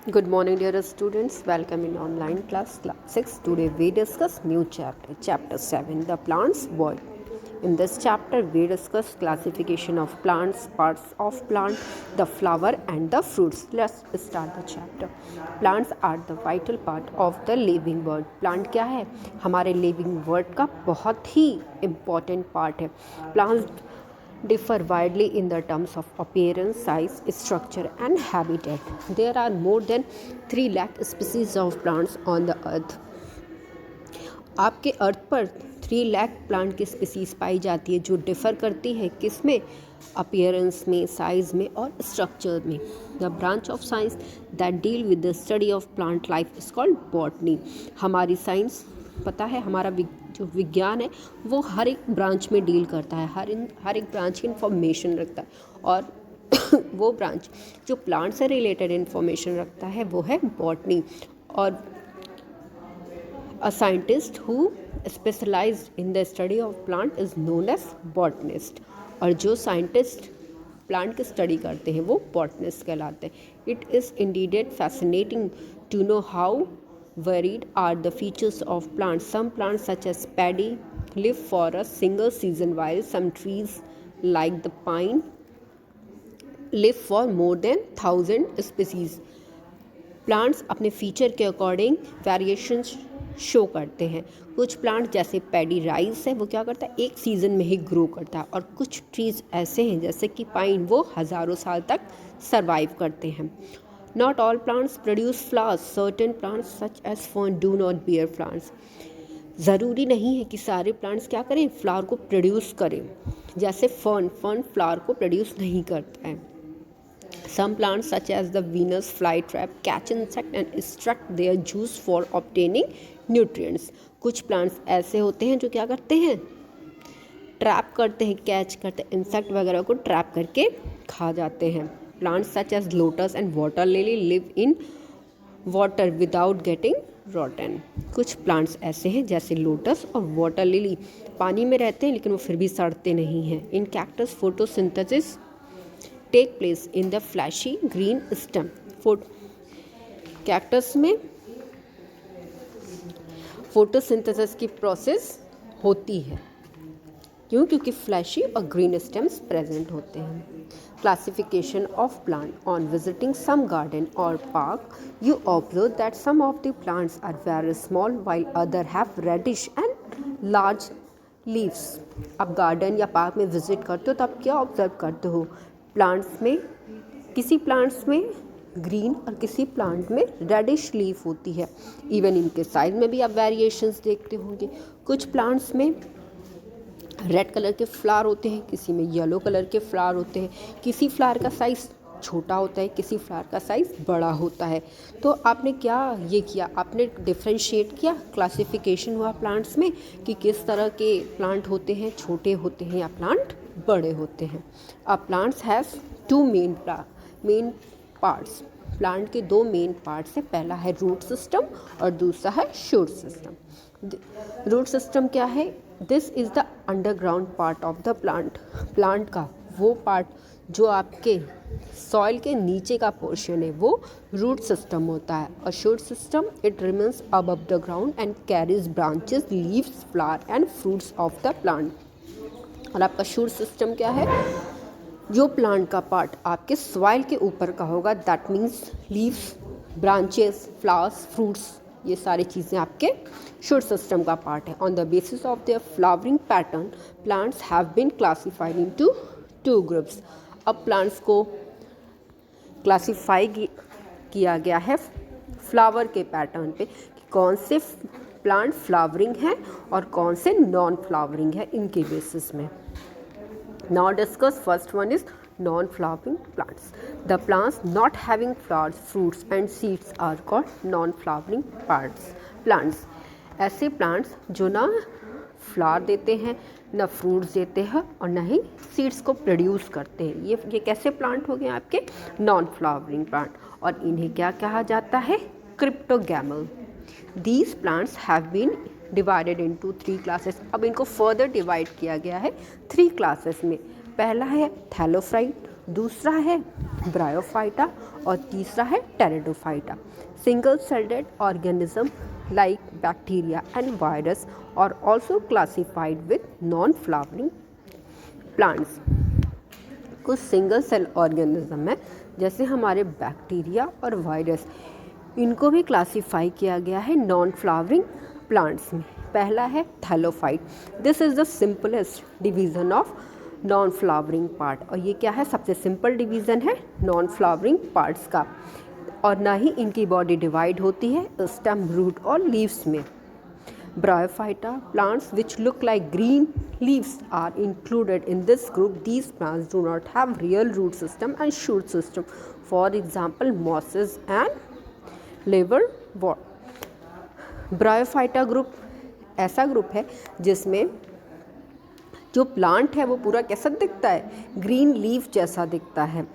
Good morning, dear students. Welcome in online class 6. Today we discuss new chapter 7, the plant's world. In this chapter, we discuss classification of plants, parts of plant, the flower and the fruits. Let's start the chapter. Plants are the vital part of the living world. Plant क्या है? हमारे living world का बहुत ही important part है. Plants differ widely in the terms of appearance, size, structure, and habitat. There are more than 3 lakh species of plants on the earth. आपके अर्थ पर 3 lakh plant की species पाई जाती है जो डिफ़र करती है किस में, अपीयरेंस में, साइज में और स्ट्रक्चर में. The branch of science that deal with the study of plant life is called botany. हमारी साइंस पता है, हमारा जो विज्ञान है वो हर एक ब्रांच में डील करता है, हर एक ब्रांच की इन्फॉर्मेशन रखता है. और वो ब्रांच जो प्लांट से रिलेटेड इन्फॉर्मेशन रखता है वो है बॉटनी. और A scientist who specialized in the study of plant is known as botanist. और जो साइंटिस्ट प्लांट की स्टडी करते हैं वो botanist कहलाते हैं. It is indeed fascinating to know how varied are the features of plants. Some plants such as paddy live for a single season while some trees like the pine live for more than 1,000 species. Plants अपने feature के according variations show करते हैं. कुछ plant जैसे paddy rice है वो क्या करता है, एक सीज़न में ही ग्रो करता है. और कुछ ट्रीज़ ऐसे हैं जैसे कि पाइन, वो हज़ारों साल तक सर्वाइव करते हैं. Not all plants produce flowers. Certain plants such as fern do not bear flowers. ज़रूरी नहीं है कि सारे प्लांट्स क्या करें, फ्लावर को प्रोड्यूस करें. जैसे फर्न फ्लावर को प्रोड्यूस नहीं करता है. Some plants such as the Venus flytrap catch insect and extract their juice for obtaining nutrients. कुछ प्लांट्स ऐसे होते हैं जो क्या करते हैं, ट्रैप करते हैं, कैच करते हैं, इंसेक्ट वगैरह को ट्रैप करके खा जाते हैं. Plants such as lotus and water lily live in water without getting rotten. कुछ प्लांट्स ऐसे हैं जैसे लोटस और वाटर लिली पानी में रहते हैं लेकिन वो फिर भी सड़ते नहीं हैं. In cactus photosynthesis take place in the fleshy green stem. Cactus में फोटोसिंथेसिस की प्रोसेस होती है. क्यों? क्योंकि फ्लैशी और ग्रीन स्टेम्स प्रेजेंट होते हैं. Classification of plant. On visiting some garden और park you observe that some of the plants are very small while other have reddish and large leaves. आप गार्डन या पार्क में visit करते हो तो आप क्या ऑब्जर्व करते हो, प्लांट्स में किसी प्लांट्स में ग्रीन और किसी प्लांट में रेडिश लीफ होती है. इवन इनके साइज में भी आप वेरिएशंस देखते होंगे. कुछ प्लांट्स में रेड कलर के फ्लावर होते हैं, किसी में येलो कलर के फ्लावर होते हैं. किसी फ्लावर का साइज़ छोटा होता है, किसी फ्लावर का साइज़ बड़ा होता है. तो आपने क्या ये किया, आपने डिफ्रेंशिएट किया, क्लासिफिकेशन हुआ प्लांट्स में कि किस तरह के प्लांट होते हैं, छोटे होते हैं या प्लांट बड़े होते हैं. A plants has 2 main parts. Plant के 2 मेन पार्ट्स हैं. पहला है रूट सिस्टम और दूसरा है शूट सिस्टम. रूट सिस्टम क्या है? This is the underground part of the plant. Plant का वो पार्ट जो आपके सॉइल के नीचे का पोर्शन है वो रूट सिस्टम होता है. और shoot system it remains above the ground and carries branches, leaves, flower and fruits of the plant. और आपका शूट सिस्टम क्या है? जो प्लांट का पार्ट आपके सॉइल के ऊपर का होगा, that means leaves, branches, flowers, fruits, ये सारी चीज़ें आपके शूट सिस्टम का पार्ट है. On the basis of their flowering pattern plants have been classified into 2 groups. अब प्लांट्स को क्लासिफाई किया गया है फ्लावर के पैटर्न पे कि कौन से प्लांट फ्लावरिंग है और कौन से नॉन फ्लावरिंग है, इनके बेसिस में. Now discuss first one is non-flowering plants. The plants not having flowers, fruits and seeds are called non-flowering plants. ऐसे प्लांट्स जो ना फ्लावर देते हैं, ना फ्रूट्स देते हैं और ना ही सीड्स को प्रोड्यूस करते हैं, ये कैसे प्लांट हो गए आपके नॉन फ्लावरिंग प्लांट. और इन्हें क्या कहा जाता है? क्रिप्टोगैमल. These plants have been divided into 3 classes. अब इनको फर्दर डिवाइड किया गया है 3 क्लासेस में. पहला है थैलोफ्राइट, दूसरा है ब्रायोफाइटा और तीसरा है pteridophyta. Single celled organism like bacteria and virus are also classified with non flowering plants. कुछ सिंगल सेल ऑर्गेनिज्म है जैसे हमारे बैक्टीरिया और वायरस, इनको भी क्लासिफाई किया गया है नॉन फ्लावरिंग प्लांट्स में। पहला है thallophyte. This is the simplest division of non flowering part, और ये क्या है, सबसे सिंपल डिवीज़न है नॉन फ्लावरिंग पार्ट्स का, और ना ही इनकी बॉडी डिवाइड होती है स्टेम, रूट और लीव्स में। Bryophyta plants which look like green leaves are included in this group. These plants do not have real root system and shoot system. For example, mosses and liverwort. Bryophyta group ऐसा group है जिसमें जो plant है वो पूरा कैसा दिखता है, ग्रीन लीफ जैसा दिखता है,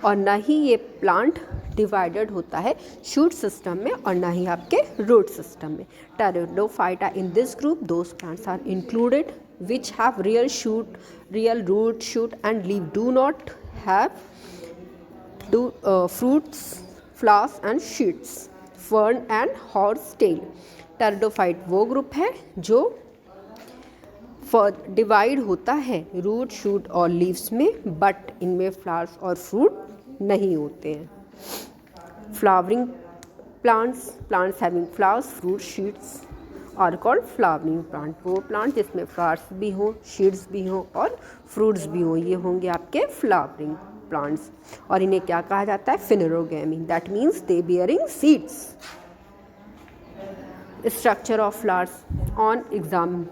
और ना ही ये प्लांट डिवाइडेड होता है शूट सिस्टम में और ना ही आपके रूट सिस्टम में। Pteridophyta in this group those plants are included which have real root, shoot and leaf, do not have fruits, flowers and shoots, fern and horse tail। Pteridophyte वो group है जो divide होता है root, shoot और leaves में, but इनमें flowers और fruit नहीं होते हैं। Flowering plants having flowers, fruit, seeds are called flowering plant. वो प्लांट जिसमें फ्लावर्स भी हों, शीड्स भी हों और फ्रूट्स भी हों, ये होंगे आपके फ्लावरिंग प्लांट्स। और इन्हें क्या कहा जाता है, phanerogamy, that means they bearing seeds. Structure of flowers on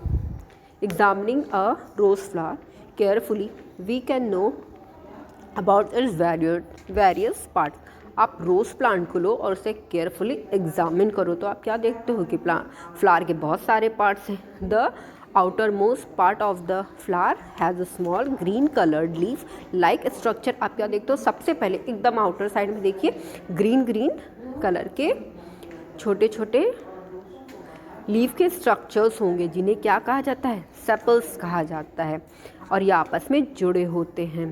examining a rose flower carefully we can know about its various parts। आप रोज़ प्लांट को लो और उसे केयरफुली एग्जामिन करो तो आप क्या देखते हो कि फ्लावर के बहुत सारे पार्ट्स हैं। The outer most part of the flower has a small green coloured leaf like structure. आप क्या देखते हो, सबसे पहले एकदम आउटर साइड में देखिए ग्रीन कलर के छोटे छोटे लीफ के स्ट्रक्चर्स होंगे जिन्हें क्या कहा जाता है, सेपल्स कहा जाता है, और ये आपस में जुड़े होते हैं।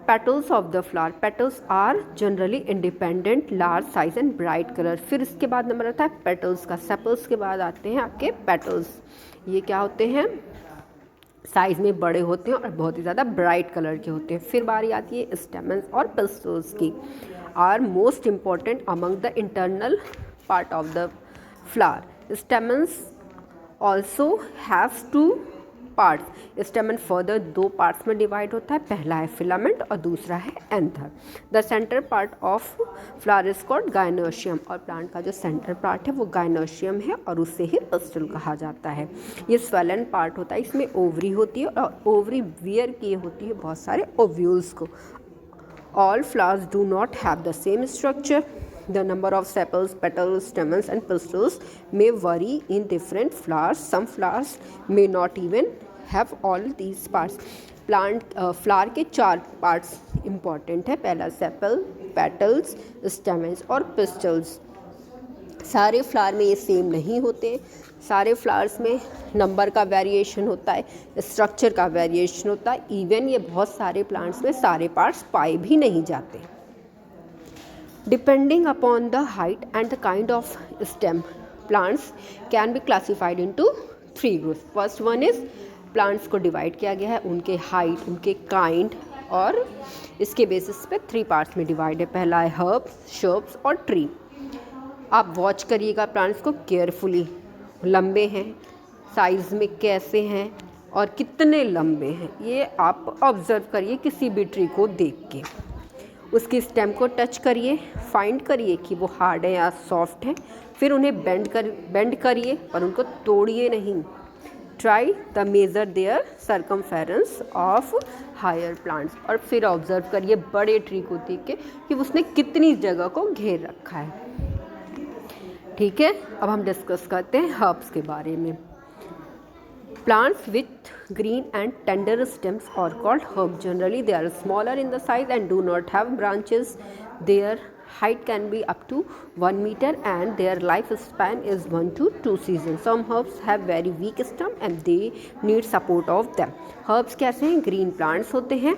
Petals of the flower, petals are generally independent, large size and bright colour. फिर इसके बाद नंबर आता है पेटल्स का। सेपल्स के बाद आते हैं आपके पेटल्स। ये क्या होते हैं, साइज़ में बड़े होते हैं और बहुत ही ज़्यादा ब्राइट कलर के होते हैं। फिर बारी आती है स्टेमन्स और पिस्टल्स की। Are most important among the internal part of the flower. Stamens also have two parts. Stamen further दो parts में divide होता है, पहला है filament और दूसरा है anther। The center part of flower is called gynoecium, और प्लांट का जो सेंटर पार्ट है वो gynoecium है और उससे ही pistil कहा जाता है। ये swollen part होता है, इसमें ओवरी होती है और ओवरी वियर किए होती है बहुत सारे ओव्यूल्स को। All flowers do not have the same structure. The number of sepals, petals, stamens and pistils may vary in different flowers. Some flowers may not even have all these parts. Flower के 4 parts important है। पहला sepal, petals, stamens और pistols. सारे flower में ये same नहीं होते, सारे फ्लावर्स में नंबर का वेरिएशन होता है, स्ट्रक्चर का वेरिएशन होता है। इवन ये बहुत सारे प्लांट्स में सारे पार्ट्स पाए भी नहीं जाते। Depending upon the height and the kind of stem, plants can be classified into 3 groups. First one is plants को डिवाइड किया गया है उनके हाइट, उनके काइंड, और इसके बेसिस पे 3 पार्ट्स में डिवाइड है। पहला है हर्ब्स, शर्ब्स और ट्री। आप वॉच करिएगा प्लांट्स को केयरफुली, लंबे हैं, साइज़ में कैसे हैं और कितने लंबे हैं, ये आप ऑब्ज़र्व करिए किसी भी ट्री को देख के। उसकी स्टेम को टच करिए, फाइंड करिए कि वो हार्ड है या सॉफ्ट है, फिर उन्हें बेंड करिए पर उनको तोड़िए नहीं। Try the measure their circumference of higher plants, और फिर ऑब्जर्व करिए बड़े ट्री को देख के कि उसने कितनी जगह को घेर रखा है। ठीक है, अब हम डिस्कस करते हैं हर्ब्स के बारे में। Plants with green and tender stems are called herb. Generally, they are smaller in the size and do not have branches. Their height can be up to 1 meter and their lifespan is 1 to 2 seasons. Some herbs have very weak stem and they need support of them. Herbs कैसे हैं? Green plants होते हैं,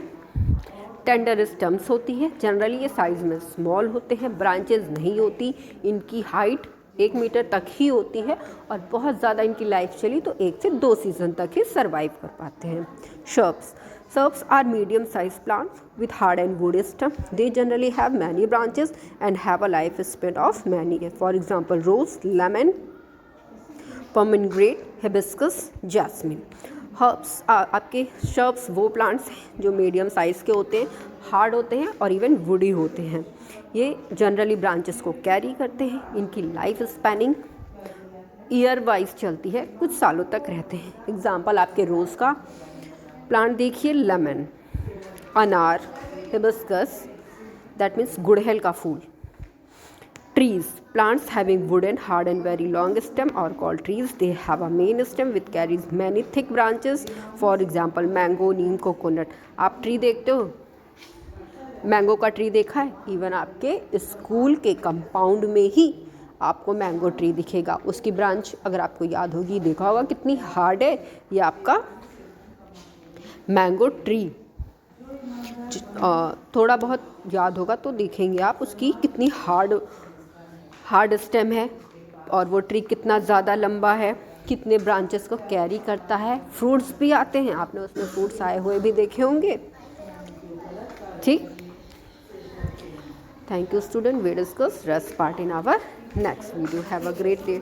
tender stumps होती है, generally ये size में small होते हैं, ब्रांचेज नहीं होती, इनकी हाइट 1 मीटर तक ही होती है और बहुत ज़्यादा इनकी लाइफ चली तो 1 से 2 सीज़न तक ही सर्वाइव कर पाते हैं. Shrubs are medium sized plants with hard and woody stem. They generally have many branches and have a lifespan of many years. For example, rose, lemon, pomegranate, hibiscus, jasmine. आपके shrubs वो plants हैं जो medium size के होते हैं, hard होते हैं और इवन वुडी होते हैं. ये जनरली ब्रांचेस को कैरी करते हैं. इनकी लाइफ स्पैनिंग ईयर वाइज चलती है, कुछ सालों तक रहते हैं. एग्जाम्पल आपके रोज़ का प्लांट देखिए, लेमन, अनार, हिबिस्कस, दैट मीन्स गुड़हल का फूल. Trees, plants having wooden, hard and very long stem are called trees. They have a main stem which carries many thick branches. For example, mango, neem, coconut. आप tree देखते हो, mango का tree देखा है? Even आपके school के compound में ही आपको मैंगो ट्री दिखेगा. उसकी ब्रांच अगर आपको याद होगी, देखा होगा कितनी हार्ड है. ये आपका मैंगो ट्री थोड़ा बहुत याद होगा तो देखेंगे आप उसकी कितनी हार्ड स्टेम है और वो ट्री कितना ज़्यादा लंबा है, कितने ब्रांचेस को कैरी करता है. फ्रूट्स भी आते हैं, आपने उसमें फ्रूट्स आए हुए भी देखे होंगे. ठीक, thank you student. We discuss rest part in our next video. Have a great day.